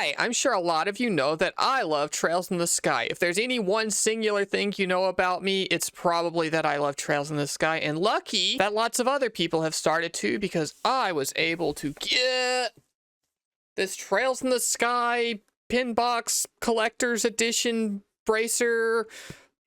Okay, I'm sure a lot of you know that I love Trails in the Sky. If there's any one singular thing you know about me, it's probably that I love Trails in the Sky. And lucky that lots of other people have started too, because I was able to get this Trails in the Sky pin box collector's edition bracer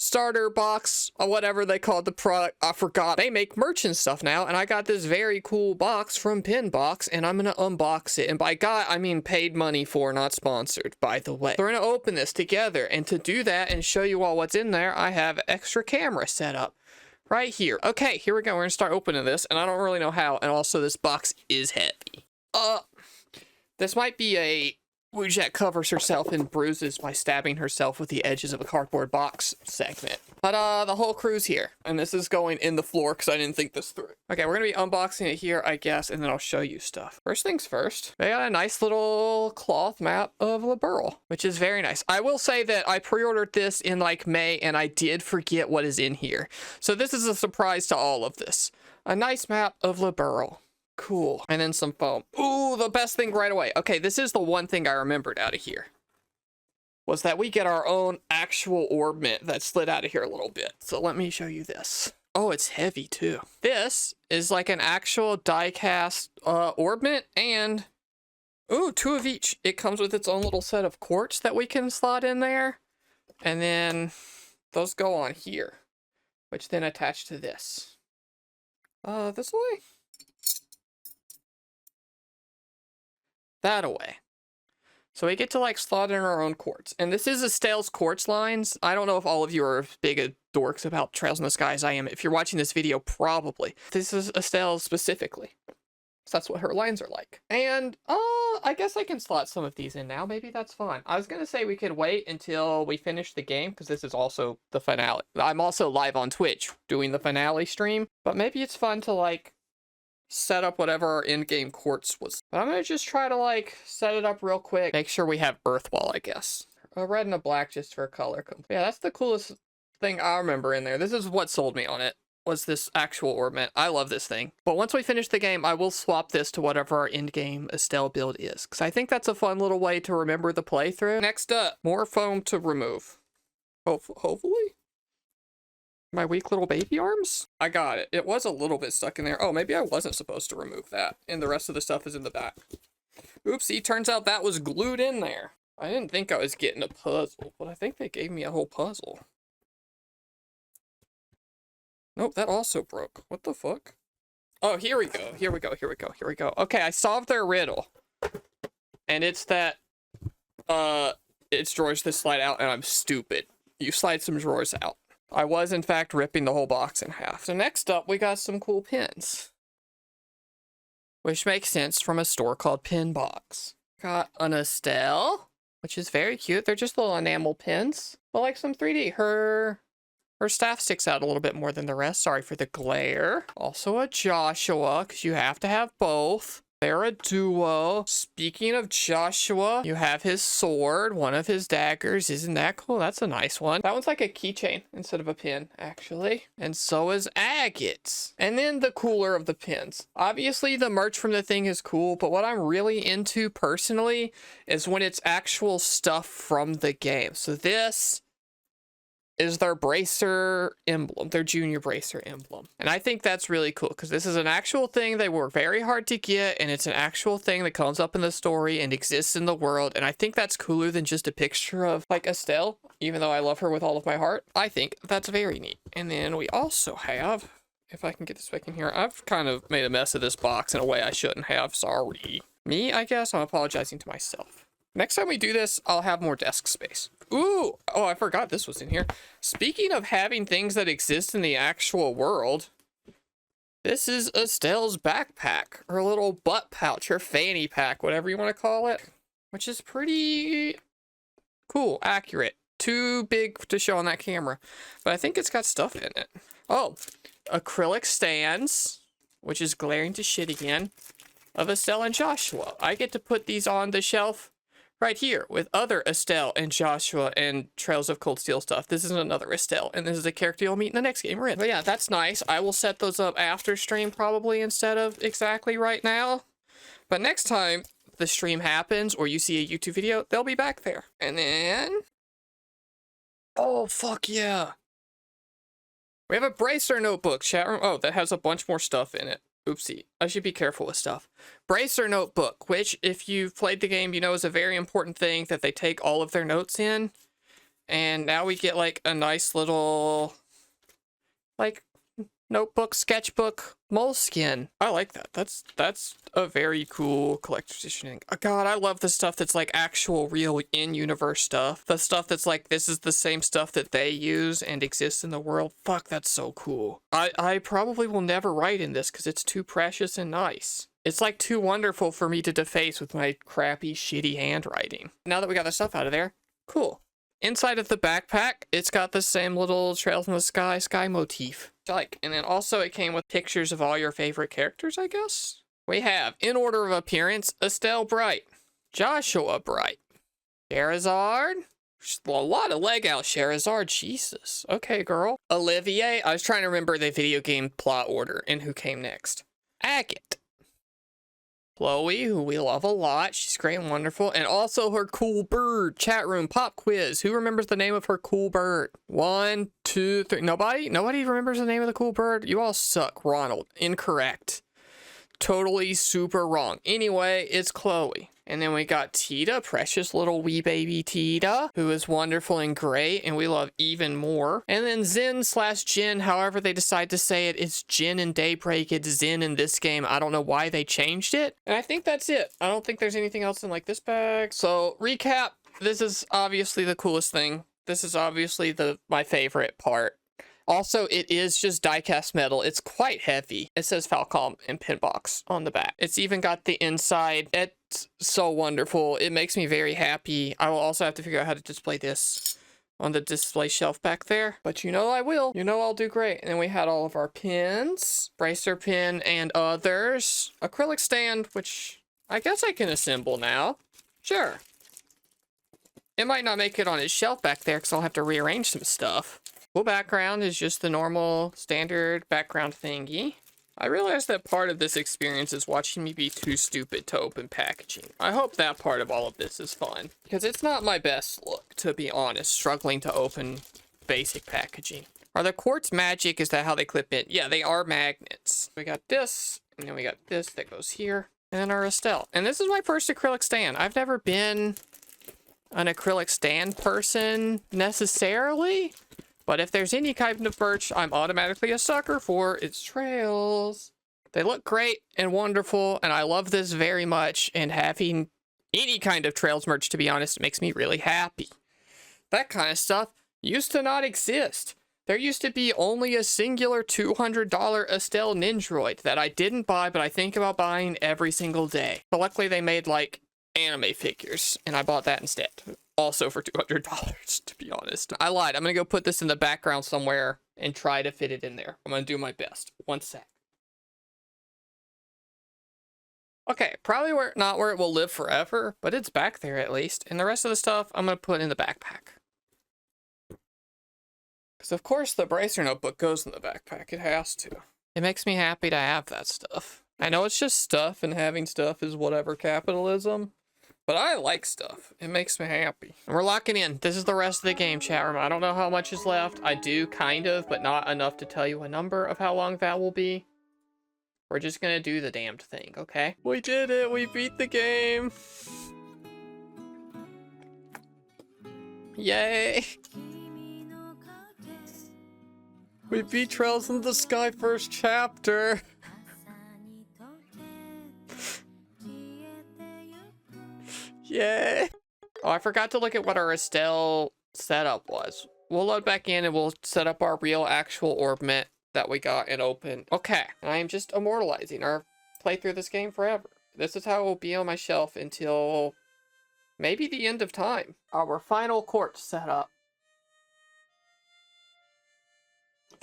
starter box, or whatever they called the product. I forgot. They make merch and stuff now, and I got this very cool box from Pinbox, and I'm gonna unbox it. And by God, I mean paid money for, not sponsored, by the way. We're gonna open this together, and to do that and show you all what's in there, I have extra camera set up right here. Okay, here we go. We're gonna start opening this, and I don't really know how, and also this box is heavy. This might be a wujak covers herself in bruises by stabbing herself with the edges of a cardboard box segment. But the whole crew's here, and this is going in the floor because I didn't think this through. Okay, we're gonna be unboxing it here, I guess, and then I'll show you stuff. First things first, they got a nice little cloth map of Liberl, which is very nice. I will say that I pre-ordered this in like May, and I did forget what is in here. So this is a surprise to all of this. A nice map of Liberl. Cool. And then some foam. Ooh, the best thing right away. Okay, this is the one thing I remembered out of here. Was that we get our own actual orb mint that slid out of here a little bit. So let me show you this. Oh, it's heavy too. This is like an actual die-cast orb mint, and ooh, 2 of each. It comes with its own little set of quartz that we can slot in there. And then those go on here, which then attach to this. This way? That away. So we get to like slot in our own quartz. And this is Estelle's quartz lines. I don't know if all of you are as big dorks about Trails in the Sky as I am. If you're watching this video, probably. This is Estelle specifically. So that's what her lines are like. And I guess I can slot some of these in now. Maybe that's fine. I was gonna say we could wait until we finish the game, because this is also the finale. I'm also live on Twitch doing the finale stream. But maybe it's fun to like set up whatever our in-game quartz was. But I'm gonna just try to like set it up real quick. Make sure we have earth wall, I guess. A red and a black just for color. Yeah, that's the coolest thing I remember in there. This is what sold me on it, was this actual orb mint. I love this thing. But once we finish the game, I will swap this to whatever our in-game Estelle build is, because I think that's a fun little way to remember the playthrough. Next up, more foam to remove. Hopefully? My weak little baby arms? I got it. It was a little bit stuck in there. Oh, maybe I wasn't supposed to remove that. And the rest of the stuff is in the back. Oopsie, turns out that was glued in there. I didn't think I was getting a puzzle, but I think they gave me a whole puzzle. Nope, that also broke. What the fuck? Oh, here we go. Here we go. Here we go. Here we go. Okay, I solved their riddle. And it's that, it's drawers that slide out, and I'm stupid. You slide some drawers out. I was, in fact, ripping the whole box in half. So next up, we got some cool pins. Which makes sense from a store called Pinbox. Got an Estelle, which is very cute. They're just little enamel pins. But like some 3D. Her staff sticks out a little bit more than the rest. Sorry for the glare. Also a Joshua, because you have to have both. They're a duo. Speaking of Joshua, you have his sword, one of his daggers. Isn't that cool? That's a nice one. That one's like a keychain instead of a pin, actually. And so is Agate's. And then the cooler of the pins. Obviously, the merch from the thing is cool, but what I'm really into personally is when it's actual stuff from the game. So this is their bracer emblem, their junior bracer emblem. And I think that's really cool, because this is an actual thing. They were very hard to get, and it's an actual thing that comes up in the story and exists in the world. And I think that's cooler than just a picture of like Estelle, even though I love her with all of my heart. I think that's very neat. And then we also have, if I can get this back in here, I've kind of made a mess of this box in a way I shouldn't have. Sorry. Me, I guess. I'm apologizing to myself. Next time we do this, I'll have more desk space. Ooh! Oh, I forgot this was in here. Speaking of having things that exist in the actual world, this is Estelle's backpack, her little butt pouch, her fanny pack, whatever you want to call it, which is pretty cool, accurate. Too big to show on that camera, but I think it's got stuff in it. Oh, acrylic stands, which is glaring to shit again, of Estelle and Joshua. I get to put these on the shelf right here with other Estelle and Joshua and Trails of Cold Steel stuff. This is another Estelle, and this is a character you'll meet in the next game we're in. But yeah, that's nice. I will set those up after stream probably instead of exactly right now. But next time, the stream happens or you see a YouTube video, they'll be back there. And then, oh, fuck yeah. We have a Bracer notebook, chat room. Oh, that has a bunch more stuff in it. Oopsie. I should be careful with stuff. Bracer notebook, which if you've played the game, you know is a very important thing that they take all of their notes in. And now we get like a nice little, like, notebook, sketchbook, moleskin. I like that. That's a very cool collector's edition. Oh, God, I love the stuff that's like actual real in-universe stuff. The stuff that's like, this is the same stuff that they use and exists in the world. Fuck, that's so cool. I probably will never write in this because it's too precious and nice. It's like too wonderful for me to deface with my crappy, shitty handwriting. Now that we got the stuff out of there, cool. Inside of the backpack, it's got the same little Trails in the Sky motif. Like, and then also it came with pictures of all your favorite characters, I guess. We have, in order of appearance, Estelle Bright, Joshua Bright, Charizard. A lot of leg out Charizard, Jesus. Okay, girl. Olivier, I was trying to remember the video game plot order and who came next. Agate. Chloe, who we love a lot. She's great and wonderful. And also her cool bird. Chat room pop quiz. Who remembers the name of her cool bird? 1, 2, 3. Nobody? Nobody remembers the name of the cool bird? You all suck. Ronald. Incorrect. Totally super wrong. Anyway, it's Chloe. And then we got Tita, precious little wee baby Tita, who is wonderful and great, and we love even more. And then Zen/Jin, however they decide to say it. It's Jin in Daybreak, it's Zen in this game. I don't know why they changed it. And I think that's it. I don't think there's anything else in like this bag. So recap, this is obviously the coolest thing. This is obviously my favorite part. Also, it is just die-cast metal. It's quite heavy. It says Falcom and Pinbox on the back. It's even got the inside. It's so wonderful. It makes me very happy. I will also have to figure out how to display this on the display shelf back there. But you know I will. You know I'll do great. And then we had all of our pins. Bracer pin and others. Acrylic stand, which I guess I can assemble now. Sure. It might not make it on its shelf back there because I'll have to rearrange some stuff. Full background is just the normal standard background thingy. I realize that part of this experience is watching me be too stupid to open packaging. I hope that part of all of this is fun, because it's not my best look, to be honest, struggling to open basic packaging. Are the quartz magic? Is that how they clip in? Yeah, they are magnets. We got this, and then we got this that goes here, and then our Estelle. And this is my first acrylic stand. I've never been an acrylic stand person necessarily. But if there's any kind of merch I'm automatically a sucker for, it's Trails. They look great and wonderful, and I love this very much, and having any kind of Trails merch, to be honest, makes me really happy. That kind of stuff used to not exist. There used to be only a singular $200 Estelle Nindroid that I didn't buy, but I think about buying every single day. But luckily they made, like, anime figures, and I bought that instead. Also for $200, to be honest. I lied. I'm gonna go put this in the background somewhere and try to fit it in there. I'm gonna do my best. One sec. Okay, probably not where it will live forever, but it's back there at least. And the rest of the stuff I'm gonna put in the backpack. Because of course the Bracer notebook goes in the backpack. It has to. It makes me happy to have that stuff. I know it's just stuff, and having stuff is whatever capitalism. But I like stuff. It makes me happy. And we're locking in. This is the rest of the game, chat room. I don't know how much is left. I do, kind of, but not enough to tell you a number of how long that will be. We're just gonna do the damned thing, okay? We did it! We beat the game! Yay! We beat Trails in the Sky first chapter! Yay! Oh, I forgot to look at what our Estelle setup was. We'll load back in and we'll set up our real actual orbment that we got and open. Okay, I am just immortalizing our playthrough of this game forever. This is how it will be on my shelf until maybe the end of time. Our final quartz setup.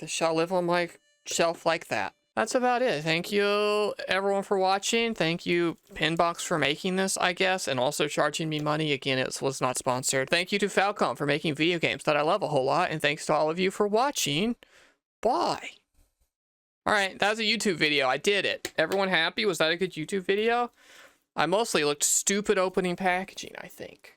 This shall live on my shelf like that. That's about it. Thank you everyone for watching. Thank you Pinbox for making this, I guess, and also charging me money. Again, it was not sponsored. Thank you to Falcom for making video games that I love a whole lot, and thanks to all of you for watching. Bye. Alright, that was a YouTube video. I did it. Everyone happy? Was that a good YouTube video? I mostly looked stupid opening packaging, I think.